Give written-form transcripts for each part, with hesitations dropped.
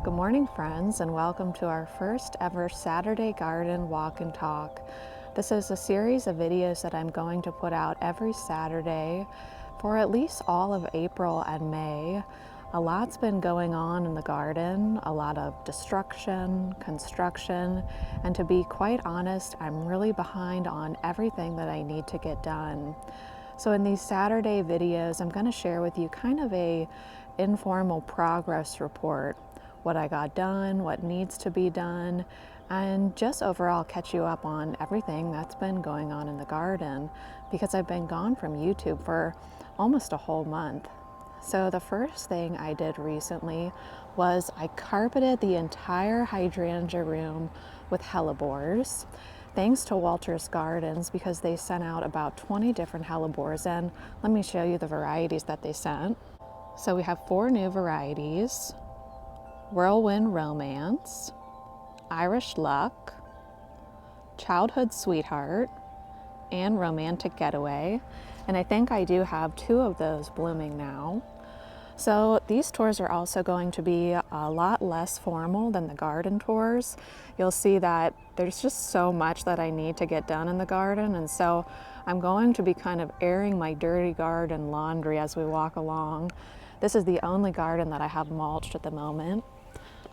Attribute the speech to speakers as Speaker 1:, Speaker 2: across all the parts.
Speaker 1: Good morning, friends, and welcome to our first ever Saturday garden walk and talk. This is a series of videos that I'm going to put out every Saturday for at least all of April and May. A lot's been going on in the garden, a lot of destruction, construction, and to be quite honest, I'm really behind on everything that I need to get done. So in these Saturday videos, I'm going to share with you kind of a informal progress report. What I got done, what needs to be done, and just overall catch you up on everything that's been going on in the garden because I've been gone from YouTube for almost a whole month. So the first thing I did recently was I carpeted the entire hydrangea room with Hellebores. Thanks to Walter's Gardens because they sent out about 20 different Hellebores, and let me show you the varieties that they sent. So we have 4 new varieties: Whirlwind Romance, Irish Luck, Childhood Sweetheart, and Romantic Getaway. And I think I do have 2 of those blooming now. So these tours are also going to be a lot less formal than the garden tours. You'll see that there's just so much that I need to get done in the garden, and so I'm going to be kind of airing my dirty garden laundry as we walk along. This is the only garden that I have mulched at the moment.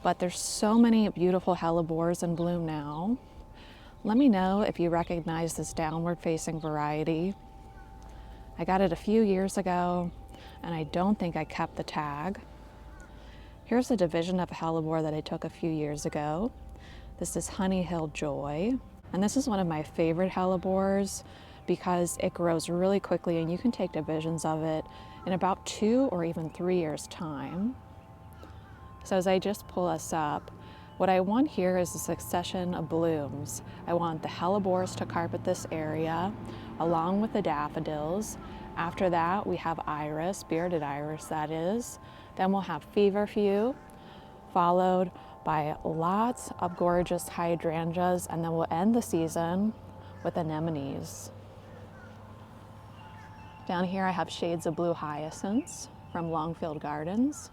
Speaker 1: But there's so many beautiful Hellebores in bloom now. Let me know if you recognize this downward facing variety. I got it a few years ago and I don't think I kept the tag. Here's a division of a Hellebore that I took a few years ago. This is Honey Hill Joy, and this is one of my favorite Hellebores because it grows really quickly and you can take divisions of it in about 2 or even 3 years time. So as I just pull us up, what I want here is a succession of blooms. I want the Hellebores to carpet this area, along with the daffodils. After that, we have iris, bearded iris that is. Then we'll have feverfew, followed by lots of gorgeous hydrangeas, and then we'll end the season with anemones. Down here I have shades of blue hyacinths from Longfield Gardens.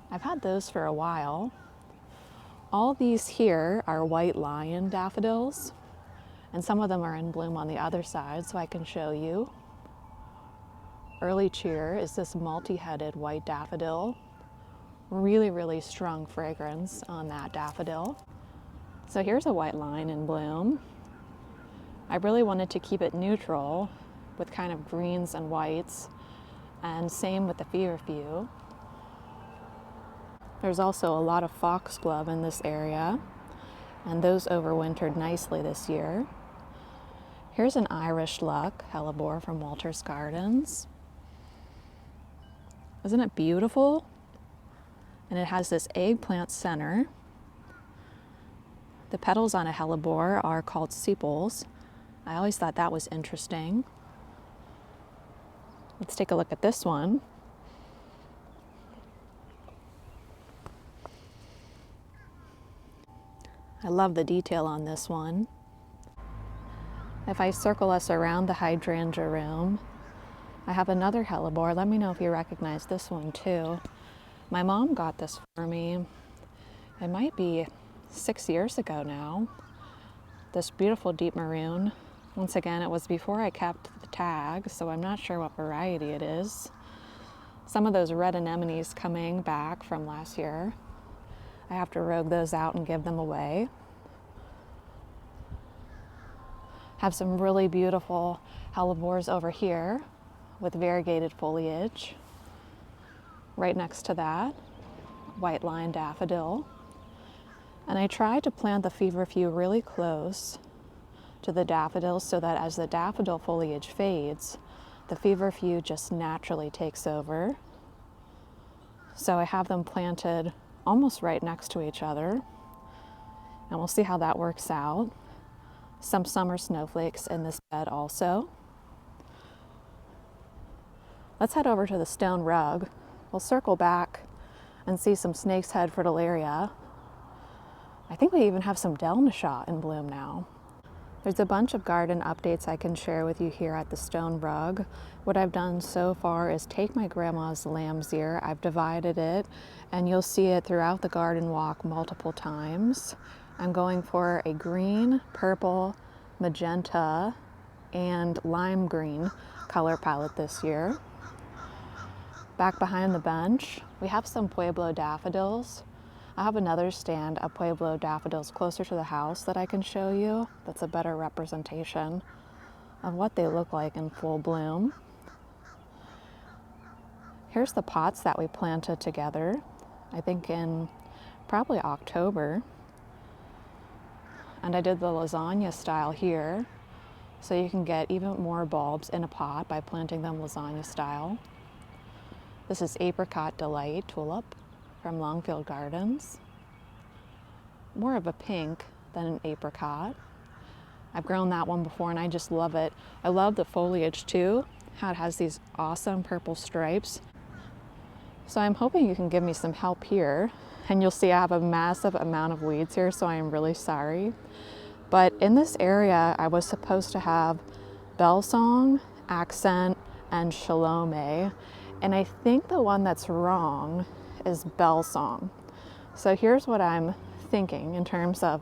Speaker 1: I've had those for a while. All these here are white lion daffodils, and some of them are in bloom on the other side, so I can show you. Early Cheer is this multi-headed white daffodil. Really strong fragrance on that daffodil. So here's a white lion in bloom. I really wanted to keep it neutral with kind of greens and whites, and same with the feverfew. There's also a lot of foxglove in this area, and those overwintered nicely this year. Here's an Irish Luck Hellebore from Walter's Gardens. Isn't it beautiful? And it has this eggplant center. The petals on a Hellebore are called sepals. I always thought that was interesting. Let's take a look at this one. I love the detail on this one. If I circle us around the hydrangea room, I have another Hellebore. Let me know if you recognize this one too. My mom got this for me. It might be 6 years ago now. This beautiful deep maroon. Once again, it was before I kept the tag, so I'm not sure what variety it is. Some of those red anemones coming back from last year. I have to rogue those out and give them away. Have some really beautiful Hellebores over here with variegated foliage. Right next to that, white lion daffodil. And I tried to plant the feverfew really close to the daffodils so that as the daffodil foliage fades, the feverfew just naturally takes over. So I have them planted almost right next to each other, and we'll see how that works out. Some summer snowflakes in this bed also. Let's head over to the stone rug. We'll circle back and see some snake's head fritillaria. I think we even have some Delnashot in bloom now. There's a bunch of garden updates I can share with you here at the stone rug. What I've done so far is take my grandma's lamb's ear, I've divided it, and you'll see it throughout the garden walk multiple times. I'm going for a green, purple, magenta, and lime green color palette this year. Back behind the bench, we have some Pueblo daffodils. I have another stand of Pueblo daffodils closer to the house that I can show you. That's a better representation of what they look like in full bloom. Here's the pots that we planted together, I think in probably October. And I did the lasagna style here, so you can get even more bulbs in a pot by planting them lasagna style. This is Apricot Delight Tulip from Longfield Gardens. More of a pink than an apricot. I've grown that one before and I just love it. I love the foliage too, how it has these awesome purple stripes. So I'm hoping you can give me some help here. And you'll see I have a massive amount of weeds here, so I am really sorry. But in this area, I was supposed to have Bellsong, Accent, and Shalome. And I think the one that's wrong is Bellsong. So here's what I'm thinking in terms of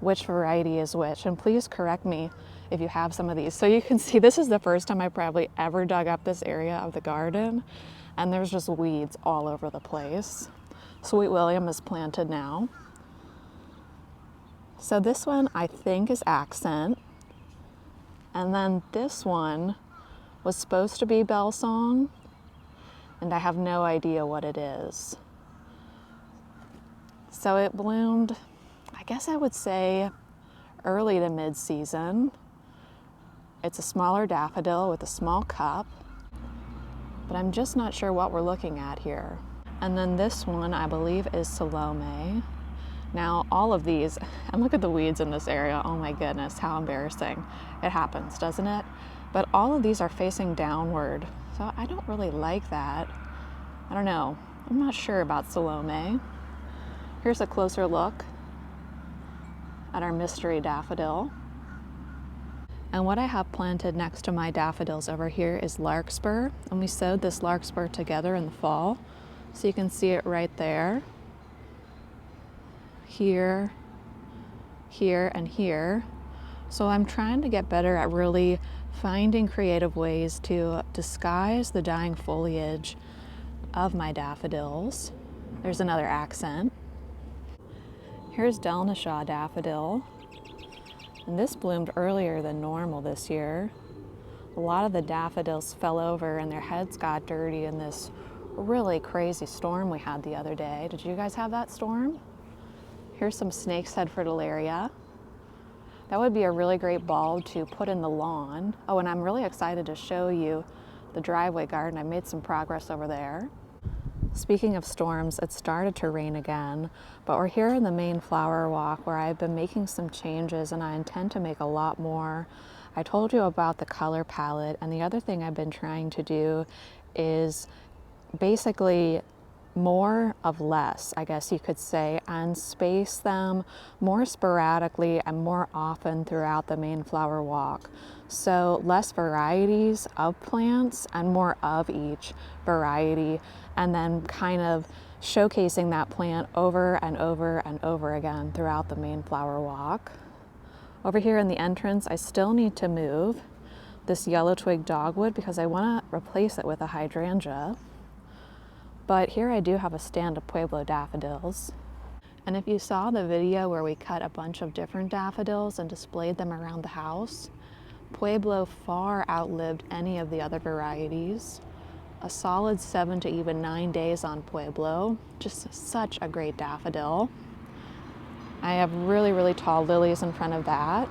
Speaker 1: which variety is which. And please correct me if you have some of these. So you can see this is the first time I probably ever dug up this area of the garden. And there's just weeds all over the place. Sweet William is planted now. So this one I think is Accent. And then this one was supposed to be Bellsong. And I have no idea what it is. So it bloomed, I guess I would say early to mid-season. It's a smaller daffodil with a small cup, but I'm just not sure what we're looking at here. And then this one I believe is Salome. Now all of these, and look at the weeds in this area, oh my goodness, how embarrassing. It happens, doesn't it? But all of these are facing downward. So I don't really like that. I don't know. I'm not sure about Salome. Here's a closer look at our mystery daffodil. And what I have planted next to my daffodils over here is larkspur. And we sowed this larkspur together in the fall. So you can see it right there. Here, here, and here. So I'm trying to get better at really finding creative ways to disguise the dying foliage of my daffodils. There's another Accent. Here's Delnashaw daffodil. And this bloomed earlier than normal this year. A lot of the daffodils fell over and their heads got dirty in this really crazy storm we had the other day. Did you guys have that storm? Here's some snake's head fritillaria. That would be a really great bulb to put in the lawn. Oh, and I'm really excited to show you the driveway garden. I made some progress over there. Speaking of storms, it started to rain again, but we're here in the main flower walk where I've been making some changes and I intend to make a lot more. I told you about the color palette, and the other thing I've been trying to do is basically more of less, I guess you could say, and space them more sporadically and more often throughout the main flower walk. So less varieties of plants and more of each variety, and then kind of showcasing that plant over and over and over again throughout the main flower walk. Over here in the entrance, I still need to move this yellow twig dogwood because I want to replace it with a hydrangea. But here I do have a stand of Pueblo daffodils. And if you saw the video where we cut a bunch of different daffodils and displayed them around the house, Pueblo far outlived any of the other varieties. A solid 7 to even 9 days on Pueblo. Just such a great daffodil. I have really, really tall lilies in front of that.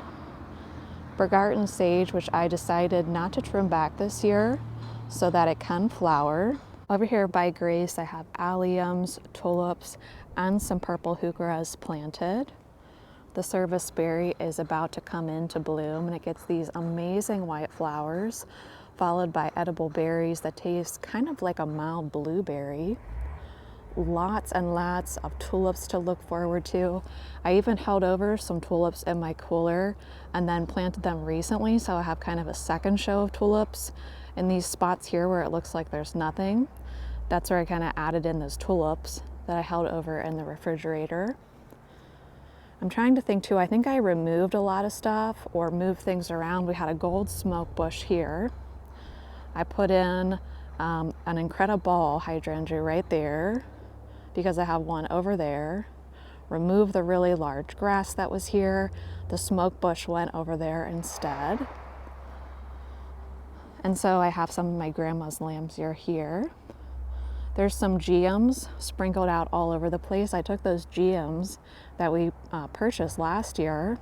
Speaker 1: Bergarten sage, which I decided not to trim back this year so that it can flower. Over here by Grace, I have alliums, tulips, and some purple heucheras planted. The serviceberry is about to come into bloom, and it gets these amazing white flowers, followed by edible berries that taste kind of like a mild blueberry. lots and lots of tulips to look forward to. I even held over some tulips in my cooler and then planted them recently, so I have kind of a second show of tulips in these spots here where it looks like there's nothing. That's where I kind of added in those tulips that I held over in the refrigerator. I'm trying to think too, I think I removed a lot of stuff or moved things around. We had a gold smoke bush here. I put in an incredible hydrangea right there because I have one over there. Remove the really large grass that was here. The smoke bush went over there instead. And so I have some of my grandma's lambs here. There's some geums sprinkled out all over the place. I took those geums that we purchased last year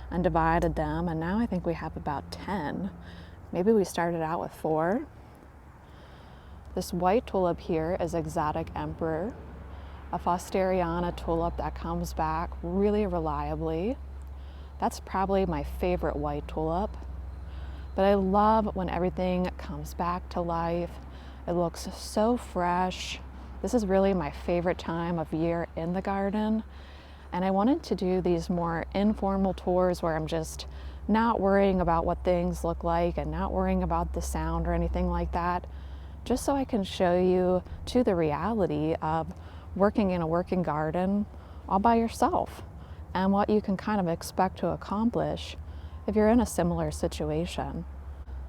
Speaker 1: and divided them, and now I think we have about 10. Maybe we started out with 4. This white tulip here is Exotic Emperor, a Fosteriana tulip that comes back really reliably. That's probably my favorite white tulip, but I love when everything comes back to life. It looks so fresh. This is really my favorite time of year in the garden. And I wanted to do these more informal tours where I'm just not worrying about what things look like and not worrying about the sound or anything like that, just so I can show you to the reality of working in a working garden all by yourself and what you can kind of expect to accomplish if you're in a similar situation.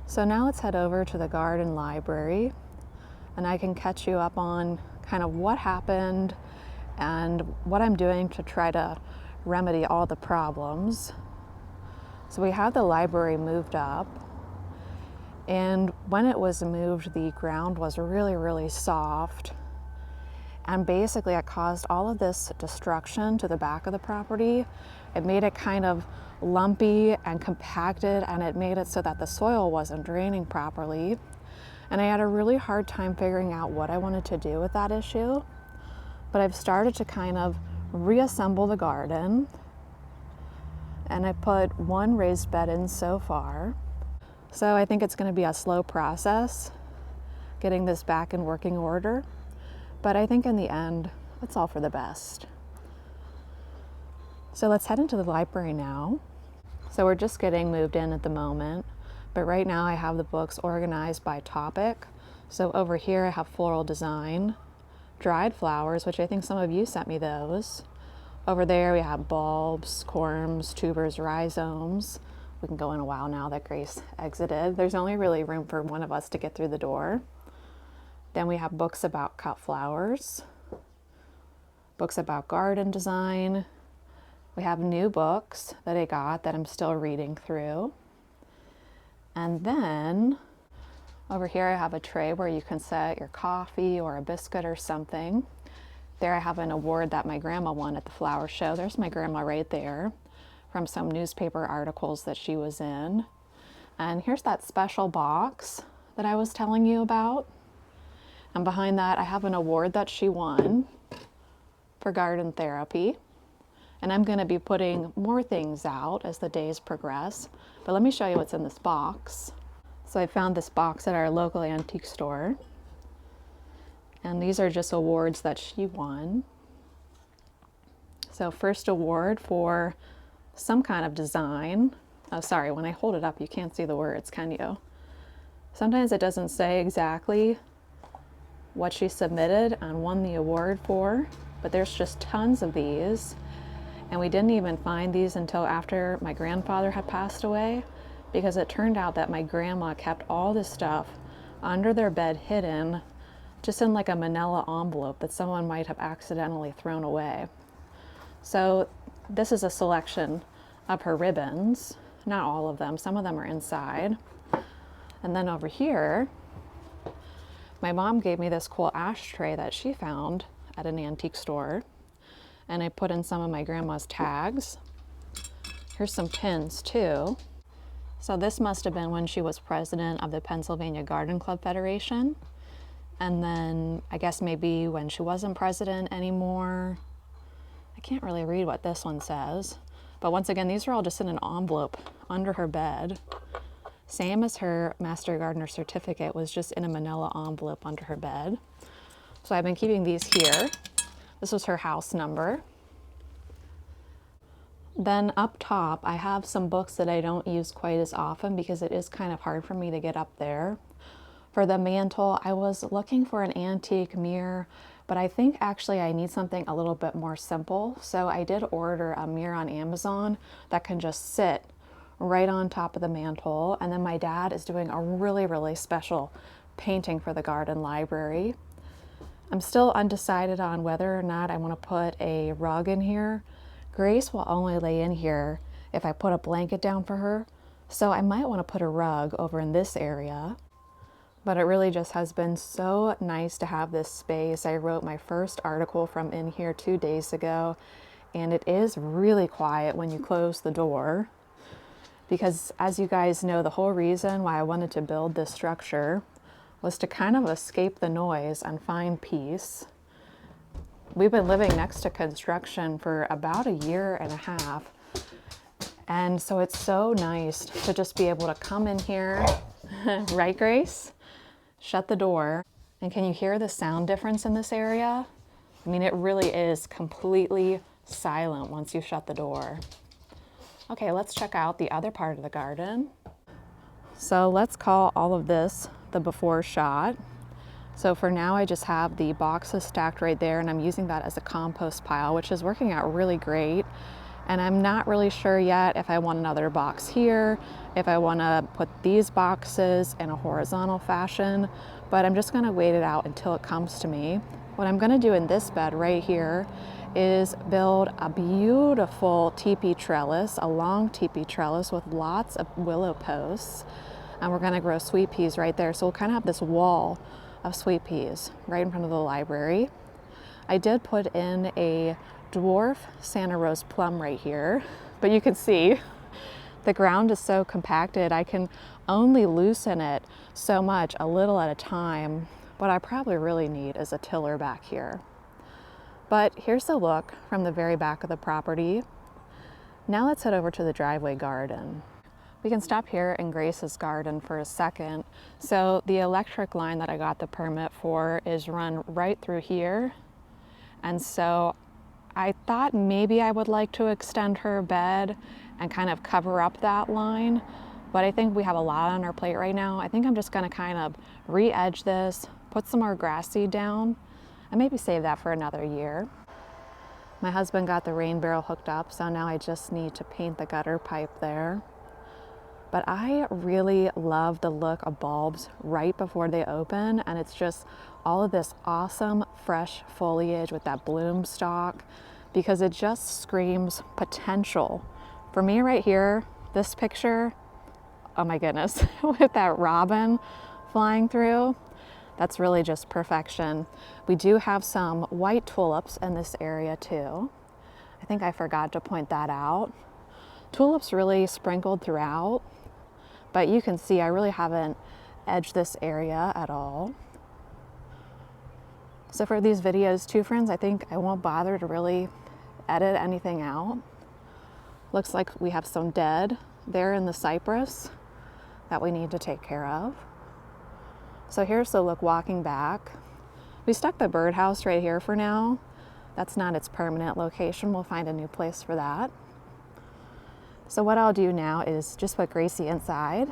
Speaker 1: So now let's head over to the garden library, and I can catch you up on kind of what happened and what I'm doing to try to remedy all the problems. So we have the library moved up, and when it was moved, the ground was really, really soft. And basically it caused all of this destruction to the back of the property. It made it kind of lumpy and compacted, and it made it so that the soil wasn't draining properly. And I had a really hard time figuring out what I wanted to do with that issue. But I've started to kind of reassemble the garden, and I put 1 raised bed in so far. So I think it's going to be a slow process getting this back in working order. But I think in the end, it's all for the best. So let's head into the library now. So we're just getting moved in at the moment. But right now I have the books organized by topic. So over here I have floral design, dried flowers, which I think some of you sent me those. Over there we have bulbs, corms, tubers, rhizomes. We can go in a while now that Grace exited. There's only really room for one of us to get through the door. Then we have books about cut flowers, books about garden design. We have new books that I got that I'm still reading through. And then over here I have a tray where you can set your coffee or a biscuit or something. There I have an award that my grandma won at the flower show. There's my grandma right there from some newspaper articles that she was in. And here's that special box that I was telling you about. And behind that I have an award that she won for garden therapy. And I'm going to be putting more things out as the days progress. But let me show you what's in this box. So I found this box at our local antique store. And these are just awards that she won. So first award for some kind of design. Oh, sorry, when I hold it up, you can't see the words, can you? Sometimes it doesn't say exactly what she submitted and won the award for, but there's just tons of these. And we didn't even find these until after my grandfather had passed away, because it turned out that my grandma kept all this stuff under their bed hidden, just in like a manila envelope that someone might have accidentally thrown away. So this is a selection of her ribbons, not all of them, some of them are inside. And then over here, my mom gave me this cool ashtray that she found at an antique store. And I put in some of my grandma's tags. Here's some pins too. So this must have been when she was president of the Pennsylvania Garden Club Federation. And then I guess maybe when she wasn't president anymore. I can't really read what this one says. But once again, these are all just in an envelope under her bed. Same as her Master Gardener certificate was just in a manila envelope under her bed. So I've been keeping these here. This was her house number. Then up top, I have some books that I don't use quite as often because it is kind of hard for me to get up there. For the mantle, I was looking for an antique mirror, but I think actually I need something a little bit more simple. So I did order a mirror on Amazon that can just sit right on top of the mantle. And then my dad is doing a really, really special painting for the garden library. I'm still undecided on whether or not I want to put a rug in here. Grace will only lay in here if I put a blanket down for her, so I might want to put a rug over in this area. But it really just has been so nice to have this space. I wrote my first article from in here 2 days ago, and it is really quiet when you close the door. Because as you guys know, the whole reason why I wanted to build this structure was to kind of escape the noise and find peace. We've been living next to construction for about 1.5 years. And so it's so nice to just be able to come in here, right, Grace? Shut the door. And can you hear the sound difference in this area? I mean, it really is completely silent once you shut the door. Okay, let's check out the other part of the garden. So let's call all of this the before shot. So for now, I just have the boxes stacked right there, and I'm using that as a compost pile, which is working out really great. And I'm not really sure yet if I want another box here, if I want to put these boxes in a horizontal fashion, but I'm just going to wait it out until it comes to me. What I'm going to do in this bed right here is build a beautiful teepee trellis, a long teepee trellis with lots of willow posts. And we're going to grow sweet peas right there. So we'll kind of have this wall of sweet peas right in front of the library. I did put in a dwarf Santa Rose plum right here, but you can see the ground is so compacted. I can only loosen it so much, a little at a time. What I probably really need is a tiller back here. But here's the look from the very back of the property. Now let's head over to the driveway garden. We can stop here in Grace's garden for a second. So the electric line that I got the permit for is run right through here. And so I thought maybe I would like to extend her bed and kind of cover up that line. But I think we have a lot on our plate right now. I think I'm just gonna kind of re-edge this, put some more grass seed down, and maybe save that for another year. My husband got the rain barrel hooked up, so now I just need to paint the gutter pipe there. But I really love the look of bulbs right before they open, and it's just all of this awesome fresh foliage with that bloom stalk, because it just screams potential. For me right here, this picture, oh my goodness, with that robin flying through, that's really just perfection. We do have some white tulips in this area too. I think I forgot to point that out. Tulips really sprinkled throughout, but you can see I really haven't edged this area at all. So for these videos too, friends, I think I won't bother to really edit anything out. Looks like we have some dead there in the cypress that we need to take care of. So here's the look walking back. We stuck the birdhouse right here for now. That's not its permanent location. We'll find a new place for that. So what I'll do now is just put Gracie inside,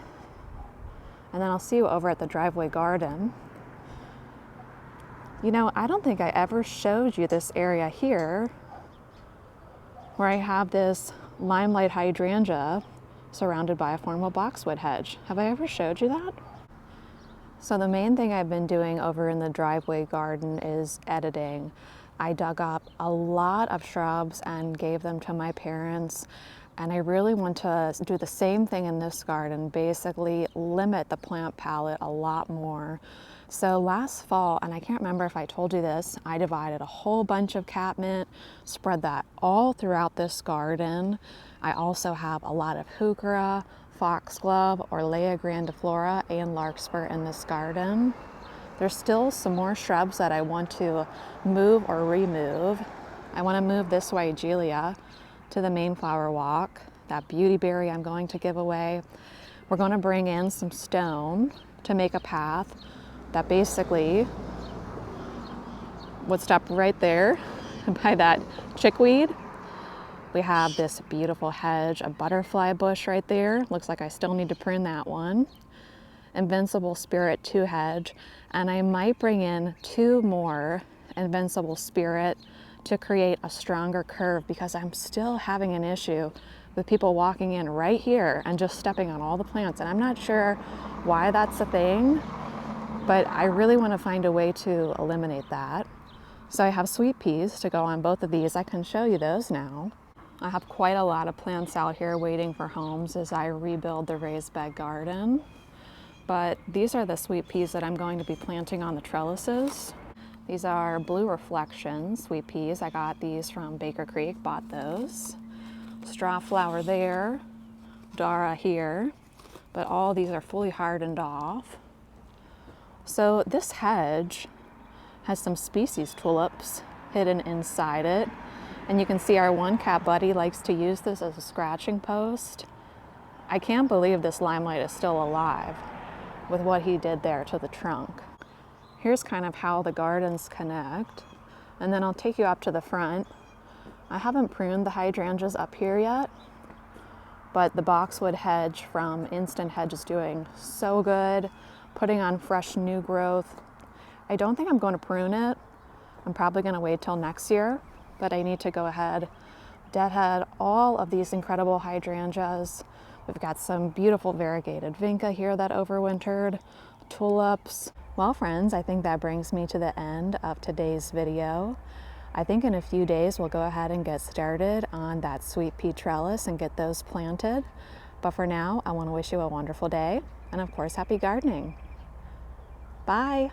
Speaker 1: and then I'll see you over at the driveway garden. You know, I don't think I ever showed you this area here where I have this limelight hydrangea surrounded by a formal boxwood hedge. Have I ever showed you that? So the main thing I've been doing over in the driveway garden is editing. I dug up a lot of shrubs and gave them to my parents. And I really want to do the same thing in this garden, basically limit the plant palette a lot more. So last fall, and I can't remember if I told you this, I divided a whole bunch of catmint, spread that all throughout this garden. I also have a lot of heuchera, foxglove, Orlea grandiflora, and larkspur in this garden. There's still some more shrubs that I want to move or remove. I want to move this Wygelia to the main flower walk. That beautyberry I'm going to give away. We're going to bring in some stone to make a path that basically would stop right there by that chickweed. We have this beautiful hedge, a butterfly bush right there. Looks like I still need to prune that one. Invincible Spirit 2 hedge, and I might bring in 2 more Invincible Spirit to create a stronger curve, because I'm still having an issue with people walking in right here and just stepping on all the plants, and I'm not sure why that's a thing, but I really want to find a way to eliminate that. So I have sweet peas to go on both of these. I can show you those now. I have quite a lot of plants out here waiting for homes as I rebuild the raised bed garden. But these are the sweet peas that I'm going to be planting on the trellises. These are Blue Reflection sweet peas. I got these from Baker Creek, bought those. Straw flower there, Dara here, but all these are fully hardened off. So this hedge has some species tulips hidden inside it. And you can see our one cat buddy likes to use this as a scratching post. I can't believe this limelight is still alive with what he did there to the trunk. Here's kind of how the gardens connect. And then I'll take you up to the front. I haven't pruned the hydrangeas up here yet, but the boxwood hedge from Instant Hedge is doing so good, putting on fresh new growth. I don't think I'm going to prune it. I'm probably going to wait till next year, but I need to go ahead, deadhead all of these incredible hydrangeas. We've got some beautiful variegated vinca here that overwintered, tulips. Well, friends, I think that brings me to the end of today's video. I think in a few days we'll go ahead and get started on that sweet pea trellis and get those planted. But for now, I want to wish you a wonderful day and of course, happy gardening. Bye.